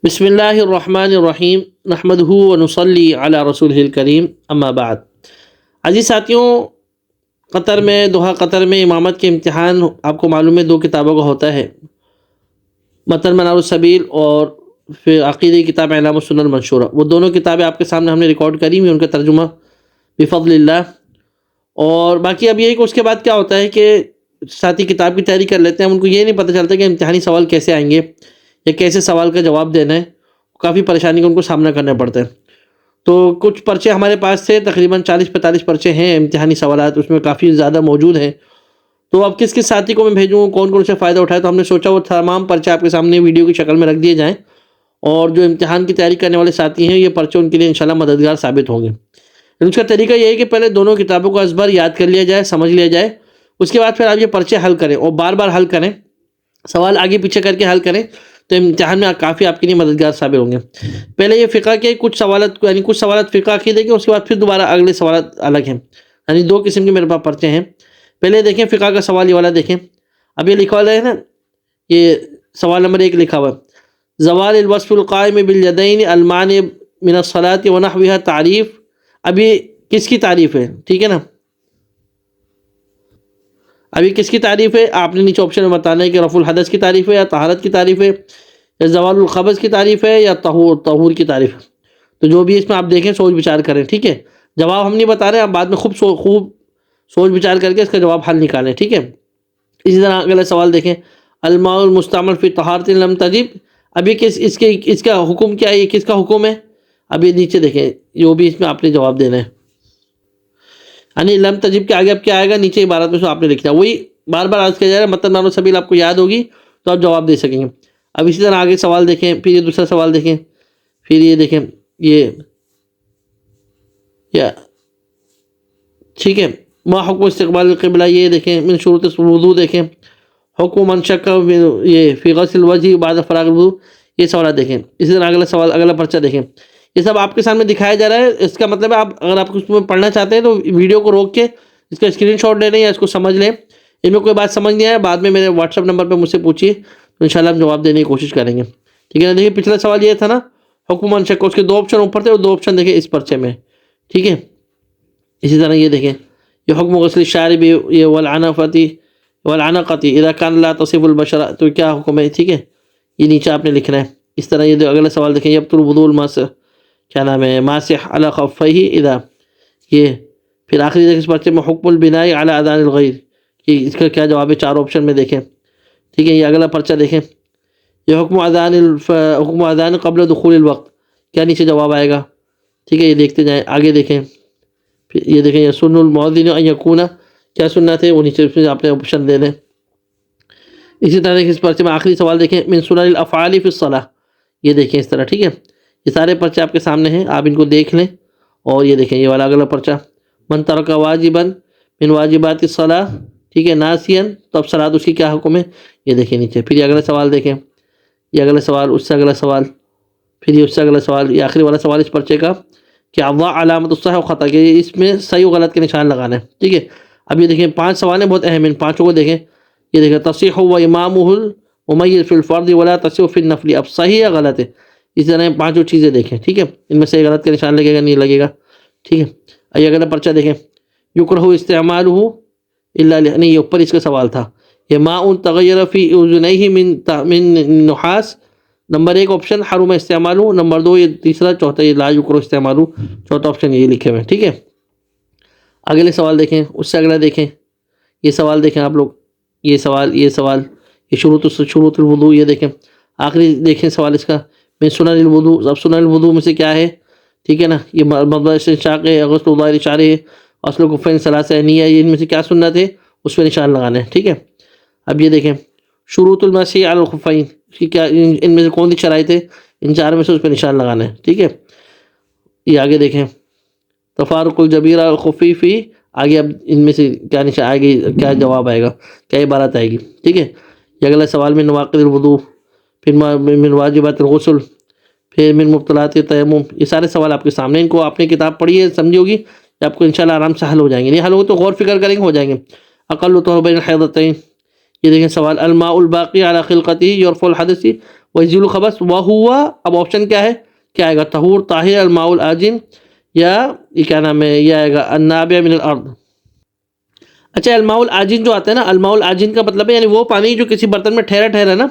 بسم اللہ الرحمن الرحیم نحمدہ ونصلی علی رسولہ الکریم اما بعد۔ عزیز ساتھیوں، قطر میں دوحہ قطر میں امامت کے امتحان آپ کو معلوم ہے 2 کتابوں کا ہوتا ہے، متن منار السبیل اور پھر عقیدی کتاب اعلام السنن المنشورہ۔ وہ دونوں کتابیں آپ کے سامنے ہم نے ریکارڈ کری ہوئی، ان کا ترجمہ بفضل اللہ۔ اور باقی اب یہی کہ اس کے بعد کیا ہوتا ہے کہ ساتھی کتاب کی تیاری کر لیتے ہیں، ان کو یہ نہیں پتہ چلتا کہ امتحانی سوال کیسے آئیں گے یا کیسے سوال کا جواب دینا ہے، کافی پریشانی کا ان کو سامنا کرنا پڑتا ہے۔ تو کچھ پرچے ہمارے پاس سے تقریباً 40-45 پرچے ہیں امتحانی سوالات، اس میں کافی زیادہ موجود ہیں۔ تو اب کس ساتھی کو میں بھیجوں، کون کون سے فائدہ اٹھائے، تو ہم نے سوچا وہ تمام پرچے آپ کے سامنے ویڈیو کی شکل میں رکھ دیے جائیں، اور جو امتحان کی تیاری کرنے والے ساتھی ہیں یہ پرچے ان کے لیے انشاءاللہ مددگار ثابت ہوں گے۔ اس کا طریقہ یہ ہے کہ پہلے دونوں کتابوں کو ازبر یاد کر لیا جائے، سمجھ لیا جائے، اس کے بعد پھر آپ یہ پرچے حل کریں اور بار بار حل کریں، سوال آگے پیچھے کر کے حل کریں، تو امتحان میں کافی آپ کے لیے مددگار ثابت ہوں گے۔ پہلے یہ فقہ کے کچھ سوالات، یعنی کچھ سوالات فقہ عقیدے کے، اس کے بعد پھر دوبارہ اگلے سوالات الگ ہیں، یعنی 2 قسم کے میرے پاس پرچے ہیں۔ پہلے دیکھیں فقہ کا سوال یہ والا دیکھیں، اب یہ لکھا ہوا ہے نا، یہ سوال نمبر 1 لکھا ہوا ہے، زوال الوصف القائم بالیدین المانع من الصلاۃ ونحوها تعریف۔ ابھی کس کی تعریف ہے؟ ٹھیک ہے نا، ابھی کس کی تعریف ہے؟ آپ نے نیچے آپشن میں بتانا ہے کہ رفع الحدث کی تعریف ہے یا طہارت کی تعریف ہے یا زوال الخبث کی تعریف ہے یا طہور کی تعریف ہے۔ تو جو بھی اس میں آپ دیکھیں سوچ بچار کریں، ٹھیک ہے؟ جواب ہم نہیں بتا رہے، آپ بعد میں خوب سوچ بچار کر کے اس کا جواب حل نکالیں، ٹھیک ہے؟ اسی طرح اگلا سوال دیکھیں، الماء المستعمل فی طہارۃ لم تجب۔ ابھی اس کا حکم کیا ہے؟ یہ کس کا حکم ہے؟ ابھی نیچے دیکھیں، جو بھی اس میں آپ نے جواب دینا ہے، یعنی لم تجب کے آگے اب کیا آئے گا، نیچے عبارت میں آپ نے لکھنا ہے، وہی بار بار عرض کیا جا رہا ہے، متن منار السبیل آپ کو یاد ہوگی تو آپ جواب دے سکیں گے۔ اب اسی طرح آگے سوال دیکھیں، پھر یہ دوسرا سوال دیکھیں، پھر یہ دیکھیں، یہ ٹھیک ہے، ما حکم استقبال القبلہ، یہ دیکھیں، من شروط الوضو دیکھیں، حکم من شک یہ فی غسل الوجہ بعد فراغ الوضو، یہ سوالات دیکھیں۔ اسی طرح اگلا سوال، اگلا پرچہ دیکھیں، یہ سب آپ کے سامنے دکھایا جا رہا ہے۔ اس کا مطلب ہے اگر آپ اس میں پڑھنا چاہتے ہیں تو ویڈیو کو روک کے اس کا اسکرین شاٹ لے لیں یا اس کو سمجھ لیں۔ ان میں کوئی بات سمجھ نہیں آیا بعد میں میرے واٹس ایپ نمبر پہ مجھ سے پوچھیے، تو انشاءاللہ ہم جواب دینے کی کوشش کریں گے، ٹھیک ہے نا؟ دیکھیے پچھلا سوال یہ تھا نا، حکم من شک، اس کے 2 آپشن اوپر تھے، اور 2 آپشن دیکھیں اس پرچے میں، ٹھیک ہے؟ اسی طرح یہ دیکھیں، یہ حکم غسل الشارب یہ والعنقۃ اذا کان لا تصف البشرہ، تو کیا حکم ہے، ٹھیک ہے؟ یہ نیچے آپ نے لکھنا ہے۔ اس طرح یہ اگلا سوال دیکھیں، یبطل وضوء الماسح، کیا نام ہے، ماسح علی خفیہ اذا، یہ پھر آخری دیکھیں اس پرچے میں حکم البناء علی اذان الغیر، کہ اس کا کیا جواب ہے، 4 آپشن میں دیکھیں، ٹھیک ہے؟ یہ اگلا پرچہ دیکھیں، یہ حکم اذان قبل دخول الوقت، کیا نیچے جواب آئے گا، ٹھیک ہے؟ یہ دیکھتے جائیں، آگے دیکھیں، پھر یہ دیکھیں، یسن المؤذن ان یکون، کیا سنت ہے، وہ نیچے اس میں آپ نے آپشن دے دیں۔ اسی طرح دیکھیں اس پرچے میں آخری سوال دیکھیں، من سنن الافعال فی الصلاۃ، یہ دیکھیں اس طرح، ٹھیک ہے؟ یہ سارے پرچے آپ کے سامنے ہیں، آپ ان کو دیکھ لیں۔ اور یہ دیکھیں یہ والا اگلا پرچہ، من ترک واجبا من واجبات الصلاۃ، ٹھیک ہے، ناسیا، تو اب صلاۃ اس کی کیا حکم ہے، یہ دیکھیں نیچے۔ پھر یہ اگلا سوال دیکھیں، یہ اگلا سوال، اس سے اگلا سوال، پھر یہ اس سے اگلا سوال، یہ آخری والا سوال اس پرچے کا، کہ اضع علامت الصحیح و خطا، کہ اس میں صحیح و غلط کے نشان لگانا ہے، ٹھیک ہے؟ اب یہ دیکھیں 5 سوال ہیں، بہت اہم ہیں، ان 5 کو دیکھیں۔ یہ دیکھیں، تصیح و امامہ الممیز فی الفرض ولا تصیح فی النفل، اب صحیح یا غلط ہے، اسی طرح 5 چیزیں دیکھیں، ٹھیک ہے؟ ان میں صحیح غلط کے نشان لگے گا نہیں لگے گا، ٹھیک ہے؟ یہ اگلا پرچہ دیکھیں، یکرہ استعمالہ الا نہیں، یہ اوپر اس کا سوال تھا، یہ ماء تغیر فی اذنیہ من نحاس، نمبر 1 آپشن حرم استعمالہ، نمبر 2 یہ تیسرا، چوتھا یہ لا یکرہ استعمالہ، چوتھا آپشن یہ لکھے ہوئے ہیں، ٹھیک ہے؟ اگلے سوال دیکھیں، اس سے اگلا دیکھیں، یہ سوال دیکھیں آپ لوگ، یہ سوال، یہ شروط الوضو، یہ دیکھیں آخری دیکھیں سوال اس کا، من سنن الوضو، اب سنن الوضو میں سے کیا ہے، ٹھیک ہے نا؟ یہ مضمضہ استنشاق ہے، غسل ظاہر شعر ہے، غسل الکفین ثلاثہ نیہ، یہ ان میں سے کیا سنت ہے، اس پہ نشان لگانا ہے، ٹھیک ہے؟ اب یہ دیکھیں شروط المسح علی الخفین، اس کی کیا، ان میں سے کون سی شرائط ہے، ان 4 میں سے اس پہ نشان لگانا ہے، ٹھیک ہے؟ یہ آگے دیکھیں، تفارق الجبیر الخفی فی، آگے اب ان میں سے کیا نشان آئے گی، کیا جواب آئے گا، کیا عبارت آئے گی، ٹھیک ہے؟ یہ اگلا سوال میں نواقض الوضو، پھر من واجبات الغسل، پھر من مبطلات تیمم، یہ سارے سوال آپ کے سامنے، ان کو آپ نے کتاب پڑھی ہے، سمجھی ہوگی، کہ آپ کو انشاءاللہ آرام سے حل ہو جائیں گے، نہیں حل ہو تو غور فکر کریں گے، ہو جائیں گے۔ اقل طہر بین الحیضتین، یہ دیکھیں سوال الماء الباقی علی خلقتہ یرفع الحدث ویزیل الخبث وہو، اب آپشن کیا ہے، کیا آئے گا، طہور طاہر الماء العاجن، یا یہ کیا نام ہے، یہ آئے گا النابع من الارض۔ اچھا الماء العاجن جو آتا ہے نا، الماء العاجن کا مطلب ہے یعنی وہ پانی جو کسی برتن میں ٹھہرا ٹھہرا نا،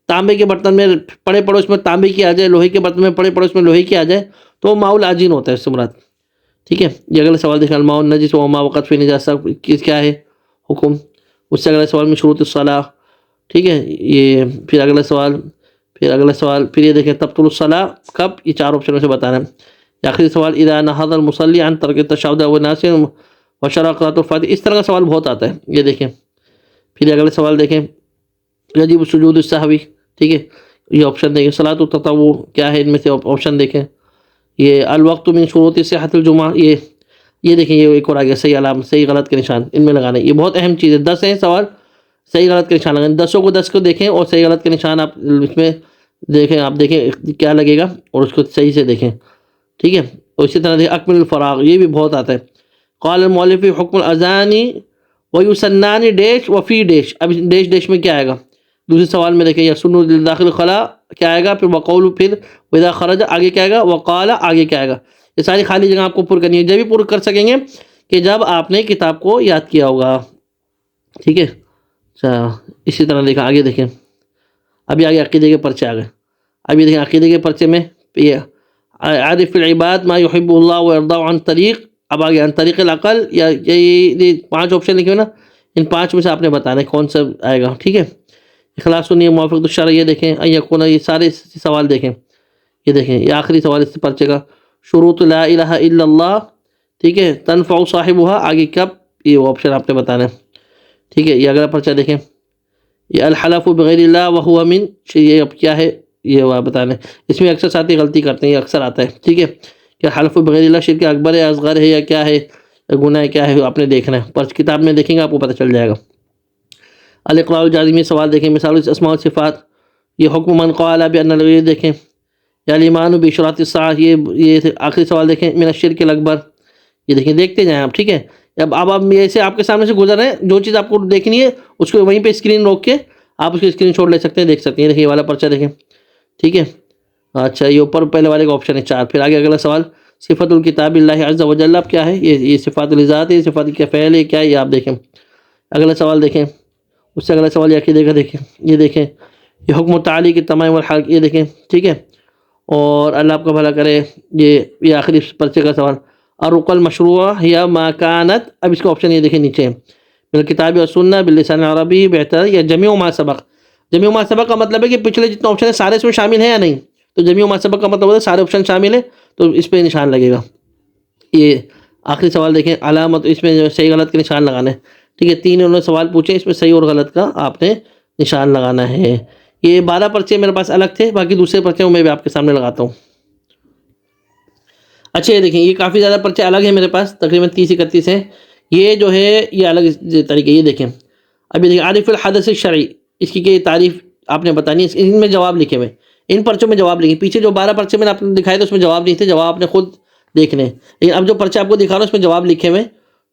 تانبے کے برتن میں پڑے پڑوس میں تانبے کی آ جائے، لوہے کے برتن میں پڑے پڑوس میں لوہے کی آ جائے، تو وہ ماء العاجن ہوتا ہے اس سے مراد۔ ٹھیک ہے، یہ اگلا سوال دیکھیں الماء النجس وما وقت فی نجاسہ، کیا ہے حکم۔ اس سے اگلا سوال میں شروط الصلاۃ، ٹھیک ہے، یہ پھر اگلا سوال پھر یہ دیکھیں تبطل الصلاۃ کب، یہ چار آپشن میں سے بتانا ہے۔ یہ آخری سوال اذا نہض المصلی عن ترک التشہد و ناس وشرع قراءۃ الفاتحہ، اس طرح کا سوال بہت آتا ہے، یہ دیکھیں۔ پھر اگلا سوال دیکھیں یجب سجود السہوی، ٹھیک ہے، یہ آپشن دیکھیں۔ صلاۃ التطوع کیا ہے، ان میں سے آپشن دیکھیں۔ یہ الوقت من شروط صحت الجمعہ، یہ دیکھیں، یہ ایک اور آ گیا صحیح علامت، صحیح غلط کے نشان ان میں لگانے، یہ بہت اہم چیز ہے۔ 10 ہیں سوال، صحیح غلط کے نشان لگائیں، 10 کو دیکھیں اور صحیح غلط کے نشان آپ اس میں دیکھیں، آپ دیکھیں کیا لگے گا اور اس کو صحیح سے دیکھیں، ٹھیک ہے۔ اور اسی طرح دیکھیں اکمل الفراغ، یہ بھی بہت آتا ہے۔ قال المؤلف حکم الاذان ویسنان ڈیش وفی ڈیش، اب ڈیش ڈیش میں کیا آئے گا، دوسرے سوال میں دیکھیں یسن داخل خلا کیا آئے گا، پھر وقول، پھر واذا خرج آگے کیا آئے گا، وقال آگے کیا آئے گا۔ یہ ساری خالی جگہ آپ کو پر کرنی ہے، جب بھی پر کر سکیں گے کہ جب آپ نے کتاب کو یاد کیا ہوگا، ٹھیک ہے۔ اچھا اسی طرح دیکھیں آگے دیکھیں، ابھی آگے عقیدے کے پرچے آ گئے، ابھی دیکھیں عقیدے کے پرچے میں یہ عارف العباد ما يحب اللہ ويرضى عن طریق، اب آگے عن طریق العقل، یا یہ 5 آپشن لکھے ہوئے نا، ان 5 میں سے آپ نے بتانا ہے کون سا آئے گا، ٹھیک ہے۔ اخلاص النیہ موافقۃ الشرع، یہ دیکھیں ان یکون، یہ سارے سوال دیکھیں، یہ دیکھیں یہ آخری سوال اس پرچے کا، شروط لا الہ الا اللہ، ٹھیک ہے، تنفع صاحبها، آگے کب، یہ آپشن آپ نے بتانا ہے، ٹھیک ہے۔ یہ اگلا پرچہ دیکھیں، یہ الحلف بغیر اللہ وہو من، یہ اب کیا ہے یہ بتانا ہے، اس میں اکثر ساتھی غلطی کرتے ہیں، یہ اکثر آتا ہے، ٹھیک ہے، کہ حلف بغیر اللہ شرک اکبر ہے، اصغر ہے، یا کیا ہے، گناہ کیا ہے، آپ نے دیکھنا ہے، پر کتاب میں دیکھیں گے آپ کو پتہ چل جائے گا۔ الاقرار الجازمی سوال دیکھیں، مثال اسماء و صفات، یہ حکم من قال بان، یہ دیکھیں، یا الایمان باشراط الساعہ، یہ آخری سوال دیکھیں، من الشرک الاکبر، یہ دیکھیں، دیکھتے جائیں آپ، ٹھیک ہے۔ اب آپ ایسے آپ کے سامنے سے گزر رہے ہیں، جو چیز آپ کو دیکھنی ہے اس کو وہیں پہ اسکرین روک کے آپ اس کو اسکرین شاٹ لے سکتے ہیں، دیکھ سکتے ہیں، دیکھیں یہ والا پرچہ دیکھیں، ٹھیک ہے۔ اچھا یہ اوپر پہلے والے کا آپشن ہے 4، پھر آگے اگلا سوال صفت الکتاب اللہ عز و جل، اب کیا ہے یہ صفات الذات ہے، صفات کے فعل ہے، کیا ہے یہ آپ دیکھیں۔ اگلا سوال دیکھیں، اس سے اگلا سوال یہ عقیدے کا دیکھیں، یہ دیکھیں یہ حکم تعالی کی تمام والحق، یہ دیکھیں، ٹھیک ہے۔ اور اللہ آپ کا بھلا کرے، یہ آخری پرچے کا سوال الرقى المشروع یا ما كانت، اب اس کا آپشن یہ دیکھیں نیچے، بالکتاب و سنہ باللسان العربی بہتر، یا جمیع ما سبق۔ جمیع ما سبق کا مطلب ہے کہ پچھلے جتنے آپشن ہیں سارے اس میں شامل ہیں یا نہیں، تو جمیع ما سبق کا مطلب ہوتا ہے سارے آپشن شامل ہیں، تو اس پہ نشان لگے گا۔ یہ آخری سوال دیکھیں علامت، اس میں جو صحیح غلط کے نشان لگانا ہے، ٹھیک ہے۔ 3 انہوں نے سوال پوچھے، اس میں صحیح اور غلط کا آپ نے نشان لگانا ہے۔ یہ 12 پرچے میرے پاس الگ تھے، باقی دوسرے پرچے میں بھی آپ کے سامنے لگاتا ہوں۔ اچھا یہ دیکھیں یہ کافی زیادہ پرچے الگ ہیں میرے پاس، تقریباً 30-31 ہیں، یہ جو ہے یہ الگ طریقے، یہ دیکھیں ابھی دیکھیں عارف الحدث الشرعی، اس کی تعریف آپ نے بتانی ہے، ان میں جواب لکھے ہوئے، ان پرچوں میں جواب لکھیں، پیچھے جو 12 پرچے میں نے آپ نے دکھائے تھے اس میں جواب نہیں تھے، جواب آپ نے خود دیکھنے، لیکن اب جو پرچے آپ کو دکھا رہا ہوں اس میں جواب لکھے ہوئے،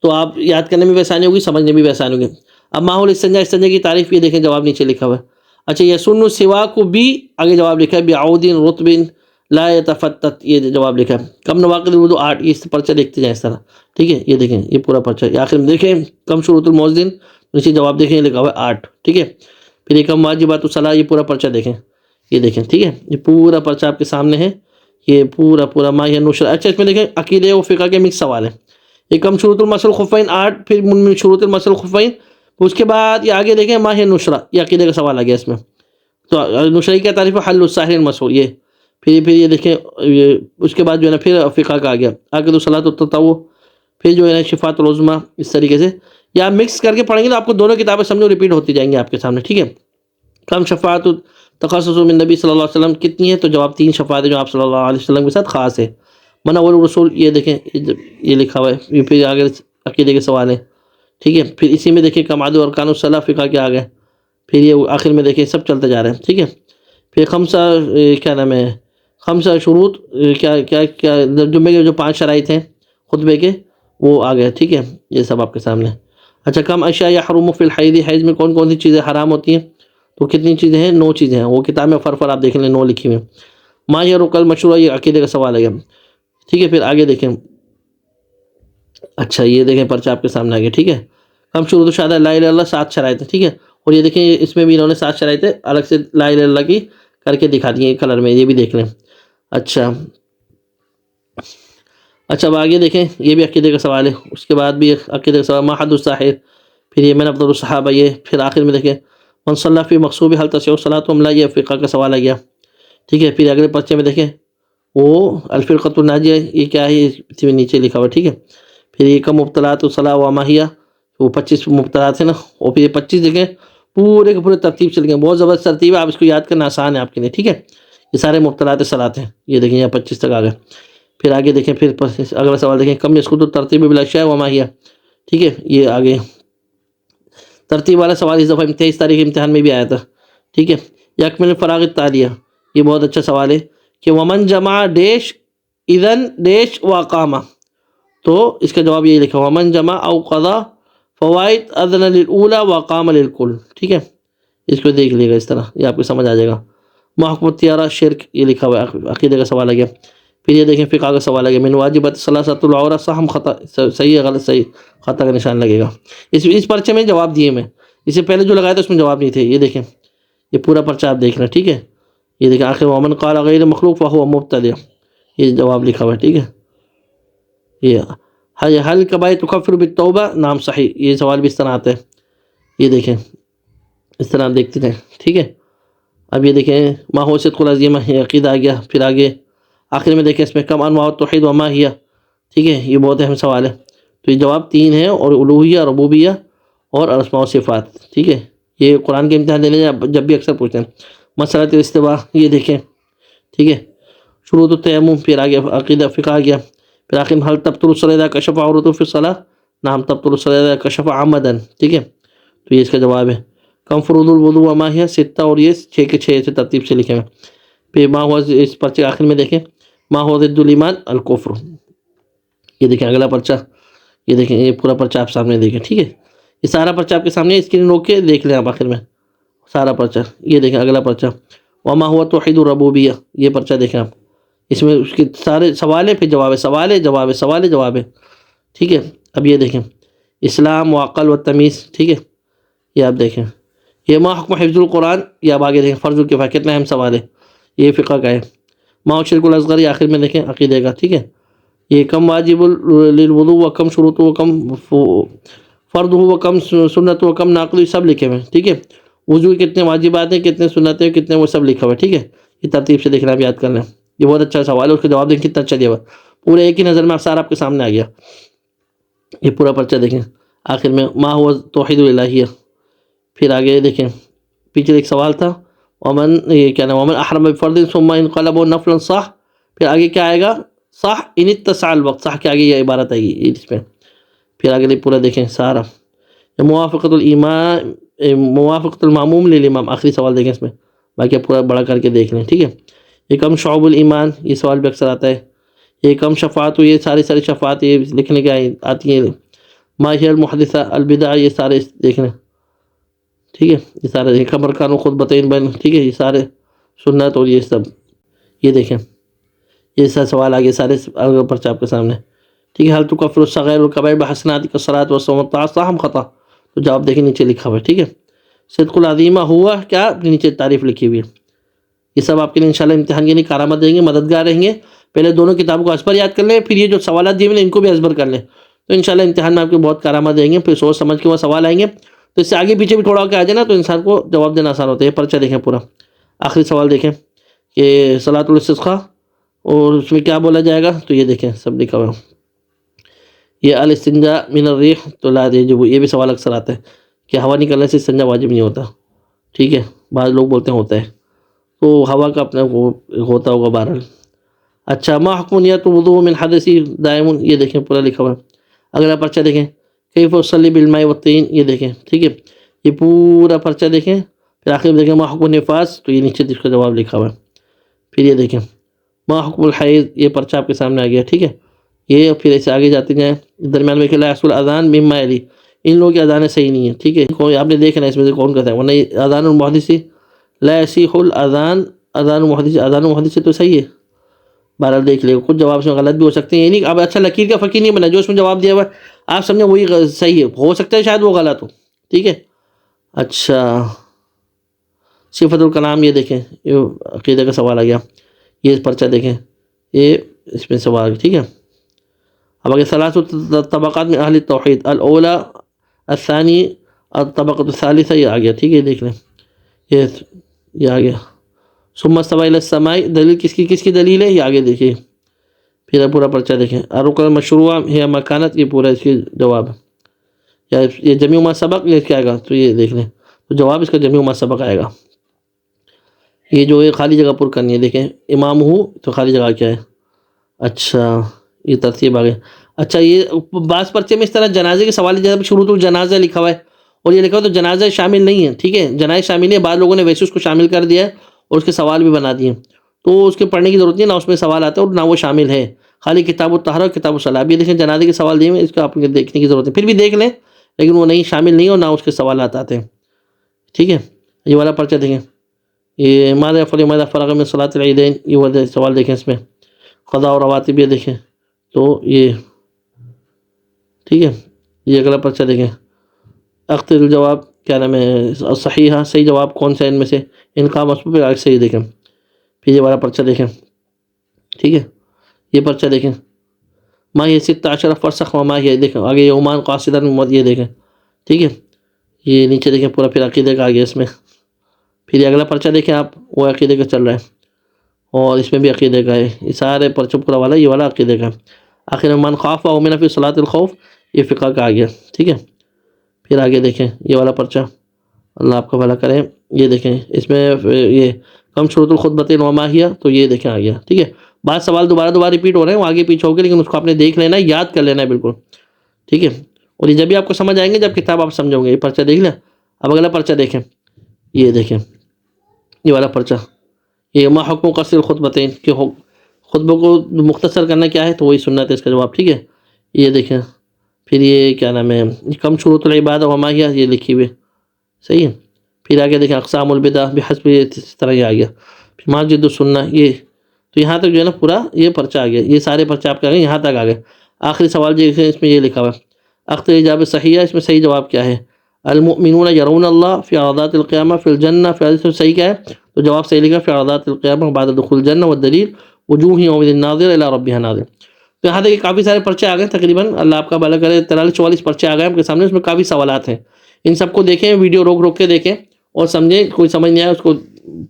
تو آپ یاد کرنے میں بھی آسانی ہوگی، سمجھنے میں بھی آسانی ہوگی۔ اب ماحول استنجا کی تعریف، یہ دیکھیں جواب نیچے لکھا ہوا ہے۔ اچھا یہ سن السواک کو بھی آگے جواب لکھا ہے، بعود رطب لا يتفتت، یہ جواب لکھا ہے۔ کم نواقض الوضو 8، یہ پرچہ دیکھتے جائیں اس طرح، ٹھیک ہے۔ یہ دیکھیں یہ پورا پرچہ، یہ آخر میں دیکھیں کم شروط المؤذن، نیچے جواب دیکھیں لکھا ہوا ہے 8، ٹھیک ہے۔ پھر یہ کم واجبات الصلاۃ، یہ پورا پرچہ دیکھیں، یہ دیکھیں، ٹھیک ہے، یہ پورا پرچہ آپ کے سامنے ہے، یہ پورا ما ہی نشر۔ اچھا اس میں دیکھیں عقیدے و فقہ کے مکس سوال ہیں، یہ کم شروط المس الخفین 8، پھر من شروط المس الخفین، اس کے بعد یہ آگے دیکھیں ما ہی نشرہ، یہ عقیدے کا سوال آ گیا اس میں، تو نشری کیا تعریف ہے، حل الساحر المسحور، یہ پھر یہ دیکھیں یہ اس کے بعد جو ہے نا پھر فقہ کا آ گیا، عقد الصلاۃ التطوع، پھر جو ہے نا شفاۃ العظمیٰ، اس طریقے سے یا آپ مکس کر کے پڑھیں گے تو آپ کو دونوں کتابیں سمجھو ریپیٹ ہوتی جائیں گی آپ کے سامنے، ٹھیک ہے۔ کم شفاعت تخصص من نبی صلی اللہ علیہ وسلم کتنی ہے، تو جواب 3 شفاعت ہے جو آپ صلی اللہ علیہ وسلم کے ساتھ خاص ہے۔ منع الرسول، یہ دیکھیں یہ لکھا ہوا ہے، یہ پھر آگے عقیدے کے سوال ہیں، ٹھیک ہے۔ پھر اسی میں دیکھیں کماد و ارکان الصلاۃ فقہ کے آگے، پھر یہ آخر میں دیکھیں سب چلتے جا رہے ہیں، ٹھیک ہے۔ پھر خمسہ کیا نام ہے، خمسہ شروط، کیا جمعے کے جو 5 شرائط ہیں خطبے کے وہ آ گئے، ٹھیک ہے، یہ سب آپ کے سامنے۔ اچھا کم اشیاء یحرم فی الحیض، حیض میں کون کون سی چیزیں حرام ہوتی ہیں؟ تو کتنی چیزیں ہیں؟ 9 چیزیں ہیں، وہ کتاب میں فرفر آپ دیکھ لیں 9 لکھی ہوئی ہیں۔ ما یہ رکل مشروع، یہ عقیدے کا سوال ہے، ٹھیک ہے۔ پھر آگے دیکھیں، اچھا یہ دیکھیں پرچہ آپ کے سامنے آ گیا، ٹھیک ہے۔ کم شروط شہادہ لا الہ الا اللہ، 7 شرائط ہیں، ٹھیک ہے۔ اور یہ دیکھیں اس میں بھی انہوں نے 7 شرائطیں الگ سے لا الہ الا اللہ کی کر کے دکھا دی ہیں کلر میں، یہ بھی دیکھ لیں۔ اچھا اب آگے دیکھیں، یہ بھی عقیدے کا سوال ہے، اس کے بعد بھی عقیدے کا سوال ما حد الساحر، پھر یہ من افضل الصحابہ، یہ پھر آخر میں دیکھیں من صلی فی مقصوب حل تصح صلاتهم لا، یہ فقہ کا سوال آ گیا، ٹھیک ہے۔ پھر اگلے پرچے میں دیکھیں وہ الفرقۃ الناجیہ، یہ کیا ہے، اس میں نیچے لکھا ہوا، ٹھیک ہے۔ پھر یہ کم مبتلات الصلاۃ و ما ہی، وہ 25 مبتلات ہیں نا، اور پھر یہ 25 دیکھیں پورے کے پورے ترتیب سے لکھیں، بہت زبردست ترتیب ہے، آپ اس کو یاد کرنا آسان ہے آپ کے لیے، ٹھیک ہے۔ یہ سارے مبتلات صلاۃ ہیں، یہ دیکھیں یہاں 25 تک آ گئے۔ پھر آگے دیکھیں، پھر اگلا سوال دیکھیں کم یسقط الترتیب بالاشیاء و ما ہی، ٹھیک ہے۔ یہ آگے ترتیب والا سوال اس دفعہ 23 تاریخ امتحان میں بھی آیا تھا، ٹھیک ہے۔ یکمل فراغ التالیہ، یہ بہت اچھا سوال ہے کہ ومن جمع ڈیش اذن ڈیش و اقامہ، تو اس کا جواب یہی لکھا ومن جمع او قضا فوائد اذن للاولی و اقام للکل، ٹھیک ہے۔ اس کو دیکھ لیے گا اس طرح، یہ آپ کو سمجھ آ جائے گا۔ محکم الطیارہ شرک، یہ لکھا ہوا ہے، عقیدے کا سوال آ گیا۔ پھر یہ دیکھیں فقہ کا سوال آ گیا من واجبات ثلاثۃ العورۃ، صحم خطا، صحیح ہے غلط، صحیح خطا کا نشان لگے گا۔ اس پرچے میں جواب دیے میں، اس سے پہلے جو لگایا تھا اس میں جواب نہیں تھے، یہ دیکھیں یہ پورا پرچہ آپ دیکھ رہے ہیں، ٹھیک ہے۔ یہ دیکھیں آخر ومن قال غیر مخلوق فهو مبتدع، یہ جواب لکھا ہوا ہے، ٹھیک ہے۔ یہ حل کبائر تکفر بالتوبہ، نام صحیح، یہ سوال بھی اس طرح آتا ہے، یہ دیکھیں اس طرح آپ دیکھتے ہیں، ٹھیک ہے۔ اب یہ دیکھیں ما هو صدق العظیمہ، یہ عقیدہ آ گیا۔ پھر آگے آخر میں دیکھیں اس میں کم انواع التوحید و ما ہی، ٹھیک ہے، یہ بہت اہم سوال ہے۔ تو یہ جواب 3 ہے، اور الوہیہ، ربوبیہ اور اسماء و صفات، ٹھیک ہے۔ یہ قرآن کے امتحان دینے جب بھی اکثر پوچھتے ہیں۔ مسئلۃ الاستواء، یہ دیکھیں، ٹھیک ہے۔ شروط التیمم، پھر آگے عقیدہ فقہ آ گیا۔ پھر آخر میں حل تبطل الصلاۃ اذا کشف عورۃ فی الصلاۃ، نعم تبطل الصلاۃ اذا کشف عمدا، ٹھیک ہے۔ تو یہ اس کا جواب ہے۔ کم فروض الوضوء و ما ہی 6، اور یہ 6 کے 6 سے ترتیب سے لکھے ہیں۔ پھر ما ہوا، اس پرچے آخر میں دیکھیں ما ہوا ضد الایمان الکفر، یہ دیکھیں اگلا پرچہ، یہ دیکھیں یہ پورا پرچہ آپ سامنے دیکھیں، ٹھیک ہے۔ یہ سارا پرچہ آپ کے سامنے اسکرین روک کے دیکھ لیں آپ آخر میں سارا پرچہ، یہ دیکھیں اگلا پرچہ وما ہوا توحید الربوبیہ، یہ پرچہ دیکھیں آپ، اس میں اس کے سارے سوال ہے، پھر جواب ہے، سوال ہے جواب ہے، سوال ہے جواب ہے، ٹھیک ہے۔ اب یہ دیکھیں اسلام و عقل و تمیز، ٹھیک ہے، یہ آپ دیکھیں۔ یہ ما حکم حفظ القرآن، یہ آپ آگے دیکھیں فرض الکفایہ، کتنا اہم سوال ہے، یہ فقہ کا ہے۔ ما شرک الاصغر، یہ آخر میں دیکھیں عقیدے کا، ٹھیک ہے۔ یہ کم واجب للوضوء و کم شروط و کم فرض و کم سنت و کم ناقض، سب لکھے ہوئے ہیں، ٹھیک ہے۔ وضو کے کتنے واجبات ہیں، کتنے سنتیں ہیں، کتنے، وہ سب لکھا ہوا ہے، ٹھیک ہے۔ یہ ترتیب سے دیکھنا، آپ یاد کر لیں، یہ بہت اچھا سوال ہے، اس کا جواب دیکھیں کتنا اچھا دیا ہوا، پورے ایک ہی نظر میں سارا آپ کے سامنے آ گیا۔ یہ پورا پرچہ دیکھیں آخر میں ما ہوا توحید الالہیہ، پھر آگے دیکھیں پیچھے ایک سوال تھا ومن، یہ کیا نام، ومن احرم بفرض ثم انقلب نفلا صح، پھر آگے کیا آئے گا صح ان اتسع الوقت، صح کے آگے یہ عبارت آئے گی اس میں۔ پھر آگے پورا دیکھیں سارا موافقت الایمان، موافقت الماموم للامام، آخری سوال دیکھیں اس میں، باقی پورا بڑا کر کے دیکھ لیں، ٹھیک ہے۔ یہ کم شعب الایمان، یہ سوال بھی اکثر آتا ہے۔ یہ کم شفاعت، یہ ساری شفاعت یہ لکھنے کے آتی ہیں۔ ما ہی المحدثہ البدع، یہ سارے دیکھ لیں، ٹھیک ہے۔ یہ سارے کم ارکان و خطبتین بین، ٹھیک ہے، یہ سارے سنت اور یہ سب، یہ دیکھیں یہ سارے سوال آگے سارے پرچہ آپ کے سامنے، ٹھیک ہے۔ حل تکفر الصغائر والکبائر بحسنات کالصلاۃ والصوم والطاعات، صح خطا، تو جواب دیکھیں نیچے لکھا ہوا ہے، ٹھیک ہے۔ صدق العظیمہ ہوا کیا، اپنے نیچے تعریف لکھی ہوئی ہے۔ یہ سب آپ کے لیے انشاءاللہ امتحان کے لیے کارآمد رہیں گے، مددگار رہیں گے۔ پہلے دونوں کتابوں کو ازبر یاد کر لیں، پھر یہ جو سوالات دیے ہوئے ان کو بھی ازبر کر لیں، تو انشاءاللہ امتحان میں آپ کے بہت کارآمد رہیں گے۔ پھر سوچ سمجھ کے وہ سوال آئیں گے، تو اس سے آگے پیچھے بھی تھوڑا کے آ جائے نا، تو انسان کو جواب دینا آسان ہوتا ہے۔ یہ پرچہ دیکھیں پورا، آخری سوال دیکھیں کہ صلاۃ الاستسقاء، اور اس میں کیا بولا جائے گا، تو یہ دیکھیں سب لکھا ہوا ہے۔ یہ الاستنجاء من الریح تو لا یجب، یہ بھی سوال اکثر آتا ہے کہ ہوا نکلنے سے استنجا واجب نہیں ہوتا، ٹھیک ہے، بعض لوگ بولتے ہیں ہوتا ہے، تو ہوا کا اپنا وہ ہوتا ہوگا بہرحال۔ اچھا ما حکم نیت الوضوء من حدث دائم، یہ دیکھیں پورا لکھا ہوا ہے۔ اگلا پرچہ دیکھیں کیف اصلی بالماء والطین، یہ دیکھیں، ٹھیک ہے، یہ پورا پرچہ دیکھیں۔ پھر آخر میں دیکھیں ما حکم النفاس، تو یہ نیچے اس کا جواب لکھا ہوا ہے۔ پھر یہ دیکھیں ما حکم الحیض، یہ پرچہ آپ کے سامنے آ گیا، ٹھیک ہے۔ یہ پھر ایسے آگے جاتے جائیں، درمیان میں کہ لا یحصل اذان مما یلی، ان لوگوں کی اذانیں صحیح نہیں ہیں، ٹھیک ہے، کوئی آپ نے دیکھنا اس میں سے کون کہتا ہے، ورنہ اذان المحدث لا یصح الاذان، اذان المحدث تو صحیح ہے، بہرحال دیکھ لے، کچھ جواب اس میں غلط بھی ہو سکتے ہیں، یہ نہیں اب اچھا لکیر کا فقیر نہیں بنا، جو اس میں جواب دیا ہوا ہے آپ سمجھیں وہی صحیح ہے، ہو سکتا ہے شاید وہ غلط ہو، ٹھیک ہے۔ اچھا صفت الکلام، یہ دیکھیں یہ عقیدہ کا سوال آ گیا، یہ پرچہ دیکھیں، یہ اس میں سوال، ٹھیک ہے۔ اب اگر ثلاث طبقات میں اہل توحید، الاولا الثانی الطبقۃ الثالثہ، یہ آ گیا، ٹھیک ہے، دیکھ لیں یہ آ گیا۔ ثم استوى الى السماء، دلیل کس کی دلیل ہے، یہ آگے دیکھیے، پھر پورا پرچہ دیکھیں۔ الرکن المشروع ہے مکانت، یہ پورا اس کی جواب ہے، یا یہ جمیع ما سبق، یہ کیا آئے گا، تو یہ دیکھ لیں، تو جواب اس کا جمیع ما سبق آئے گا۔ یہ جو ہے خالی جگہ پر کرنی ہے، دیکھیں امام ہوں تو خالی جگہ کیا ہے، اچھا یہ ترتیب آ گیا۔ اچھا یہ بعض پرچے میں اس طرح جنازے کے سوال جب شروع الجنازہ لکھا ہوا ہے اور یہ لکھا ہوا تو جنازہ شامل نہیں ہے، ٹھیک ہے، جنازہ شامل ہے، بعض لوگوں نے ویسے اس کو شامل کر دیا ہے اور اس کے سوال بھی بنا دیے، تو اس کے پڑھنے کی ضرورت نہیں، نہ اس میں سوال آتا ہے اور نہ وہ شامل ہے، خالی کتاب الطہارہ اور کتاب الصلاۃ، یہ دیکھیں جنازے کے سوال دیے ہوئے، اس کو آپ کو دیکھنے کی ضرورت ہے، پھر بھی دیکھ لیں، لیکن وہ نہیں شامل نہیں اور نہ اس کے سوالات آتے ہیں، ٹھیک ہے۔ یہ والا پرچہ دیکھیں، یہ ماذا یفعل ماذا فرغ من صلاۃ العیدین، یہ والا سوال دیکھیں، اس میں قضاء و رواتب، یہ دیکھیں، تو یہ ٹھیک ہے۔ یہ اگلا پرچہ دیکھیں، اختر الجواب، کیا نام ہے، صحیح صحیح جواب کون سا ہے ان میں سے، ان کا مسبوق پہ صحیح دیکھیں۔ پھر یہ والا پرچہ دیکھیں، ٹھیک ہے، یہ پرچہ دیکھیں، ما یہ 16 فرسخ وما یہ دیکھیں، آگے یومان قاصدا، یہ دیکھیں، ٹھیک ہے۔ یہ نیچے دیکھیں پورا پھر عقیدے کا آگے اس میں، پھر یہ اگلا پرچہ دیکھیں آپ، وہ عقیدے کا چل رہا ہے اور اس میں بھی عقیدے کا ہے، یہ سارے پرچہ پورا والا یہ والا عقیدے کا ہے۔ آخر من خاف وامن فی صلاۃ الخوف، یہ فقہ کا آ گیا، ٹھیک ہے۔ پھر آگے دیکھیں یہ والا پرچہ، اللہ آپ کا بھلا کرے، یہ دیکھیں اس میں یہ کم شروط الخطبتین وما ہی، تو یہ دیکھیں آ گیا، ٹھیک ہے۔ بعض سوال دوبارہ ریپیٹ ہو رہے ہیں، وہ آگے پیچھے ہو گئے، لیکن اس کو آپ نے دیکھ لینا ہے، یاد کر لینا ہے بالکل، ٹھیک ہے۔ اور یہ جب بھی آپ کو سمجھ آئیں گے جب کتاب آپ سمجھو گے، یہ پرچہ دیکھ لیں۔ اب اگلا پرچہ دیکھیں، یہ دیکھیں یہ والا پرچہ، یہ ما حکم قصر الخطبتین، کہ خطبوں کو مختصر کرنا کیا ہے، تو وہی سنت ہے اس کا جواب، ٹھیک ہے۔ یہ دیکھیں پھر یہ کیا نام ہے، کم شروط العبادہ وما ہی، یہ لکھی ہوئی، صحیح ہے۔ پھر آگے دیکھیں اقسام البدع بحسب، اس طرح یہ آ گیا، پھر مسجد السنہ، یہ تو یہاں تک جو ہے نا پورا یہ پرچہ آ گیا، یہ سارے پرچہ آپ کے آ گئے، یہاں تک آ گئے۔ آخری سوال جو ہے اس میں یہ لکھا ہوا ہے، اختر اجابت صحیح ہے، اس میں صحیح جواب کیا ہے، المؤمنون یرون اللہ فی عرضات القیامہ فی الجنہ، فی حدیث میں صحیح کیا ہے، تو جواب صحیح لکھا فی عرضات القیامہ بعد دخول الجنہ، والدلیل وجوہ یومئذ ناظرہ الی ربہا ناظرہ۔ تو یہاں تک کافی سارے پرچے آ گئے تقریباً، اللہ آپ کا بھلا کرے، 43-44 پرچے آ گئے آپ کے سامنے، اس میں کافی سوالات ہیں، ان سب کو دیکھیں، ویڈیو روک کے دیکھیں اور سمجھیں، کوئی سمجھ نہیں آیا اس کو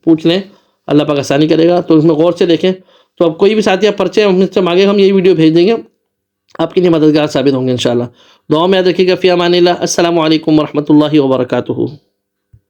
پوچھ لیں، اللہ پاک آسانی کرے گا، تو اس میں غور سے دیکھیں۔ تو اب کوئی بھی ساتھی آپ پرچے ہم سے مانگے، ہم یہی ویڈیو بھیج دیں گے، آپ کے لیے مددگار ثابت ہوں گے انشاءاللہ۔ دعا میں یاد رکھیے گا، فی امان اللہ، السلام علیکم ورحمۃ اللہ وبرکاتہ۔